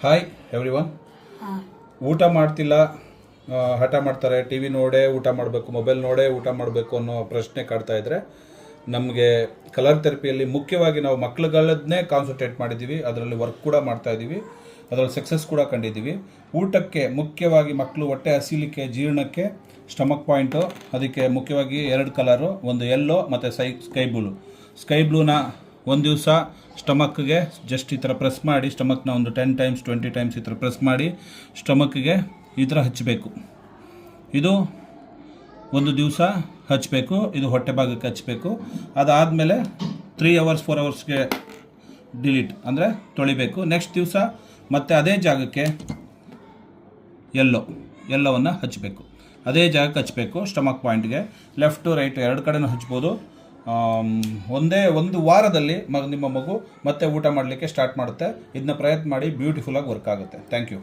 Hi everyone. ಊಟ ಮಾಡ್ತಿಲ್ಲ, ಹಠ ಮಾಡ್ತಾರೆ, ಟಿ ವಿ ನೋಡೇ ಊಟ ಮಾಡಬೇಕು, ಮೊಬೈಲ್ ನೋಡೇ ಊಟ ಮಾಡಬೇಕು ಅನ್ನೋ ಪ್ರಶ್ನೆ ಕಾಡ್ತಾ ಇದ್ದರೆ ನಮಗೆ ಕಲರ್ ಥೆರಪಿಯಲ್ಲಿ ಮುಖ್ಯವಾಗಿ ನಾವು ಮಕ್ಕಳುಗಳನ್ನೇ ಕಾನ್ಸಂಟ್ರೇಟ್ ಮಾಡಿದ್ದೀವಿ. ಅದರಲ್ಲಿ ವರ್ಕ್ ಕೂಡ ಮಾಡ್ತಾ ಇದ್ದೀವಿ, ಅದರಲ್ಲಿ ಸಕ್ಸಸ್ ಕೂಡ ಕಂಡಿದ್ದೀವಿ. ಊಟಕ್ಕೆ ಮುಖ್ಯವಾಗಿ ಮಕ್ಕಳು ಹೊಟ್ಟೆ ಹಸಿಲಿಕ್ಕೆ, ಜೀರ್ಣಕ್ಕೆ ಸ್ಟಮಕ್ ಪಾಯಿಂಟು, ಅದಕ್ಕೆ ಮುಖ್ಯವಾಗಿ 2 ಕಲರು, ಒಂದು ಯೆಲ್ಲೋ ಮತ್ತು ಸ್ಕೈ ಬ್ಲೂನ ಒಂದು ದಿವಸ ಸ್ಟಮಕ್ಗೆ ಜಸ್ಟ್ ಈ ಥರ ಪ್ರೆಸ್ ಮಾಡಿ, ಸ್ಟಮಕ್ನ ಒಂದು 10 ಟೈಮ್ಸ್ 20 ಟೈಮ್ಸ್ ಈ ಥರ ಪ್ರೆಸ್ ಮಾಡಿ ಸ್ಟಮಕ್ಗೆ ಈ ಥರ ಹಚ್ಚಬೇಕು. ಇದು ಒಂದು ದಿವಸ ಹಚ್ಚಬೇಕು, ಇದು ಹೊಟ್ಟೆ ಭಾಗಕ್ಕೆ ಹಚ್ಚಬೇಕು. ಅದಾದಮೇಲೆ 3 hours 4 hours ಡಿಲೀಟ್ ಅಂದರೆ ತೊಳಿಬೇಕು. ನೆಕ್ಸ್ಟ್ ದಿವಸ ಮತ್ತೆ ಅದೇ ಜಾಗಕ್ಕೆ ಯೆಲ್ಲೋವನ್ನು ಹಚ್ಚಬೇಕು, ಅದೇ ಜಾಗಕ್ಕೆ ಹಚ್ಚಬೇಕು. ಸ್ಟಮಕ್ ಪಾಯಿಂಟ್ಗೆ ಲೆಫ್ಟು ರೈಟು 2 ಕಡೆನೂ ಹಚ್ಬೋದು. ಒಂದು ವಾರದಲ್ಲಿ ನಿಮ್ಮ ಮಗು ಮತ್ತೆ ಊಟ ಮಾಡಲಿಕ್ಕೆ ಸ್ಟಾರ್ಟ್ ಮಾಡುತ್ತೆ. ಇದನ್ನ ಪ್ರಯತ್ನ ಮಾಡಿ, ಬ್ಯೂಟಿಫುಲ್ಲಾಗಿ ವರ್ಕ್ ಆಗುತ್ತೆ. Thank you.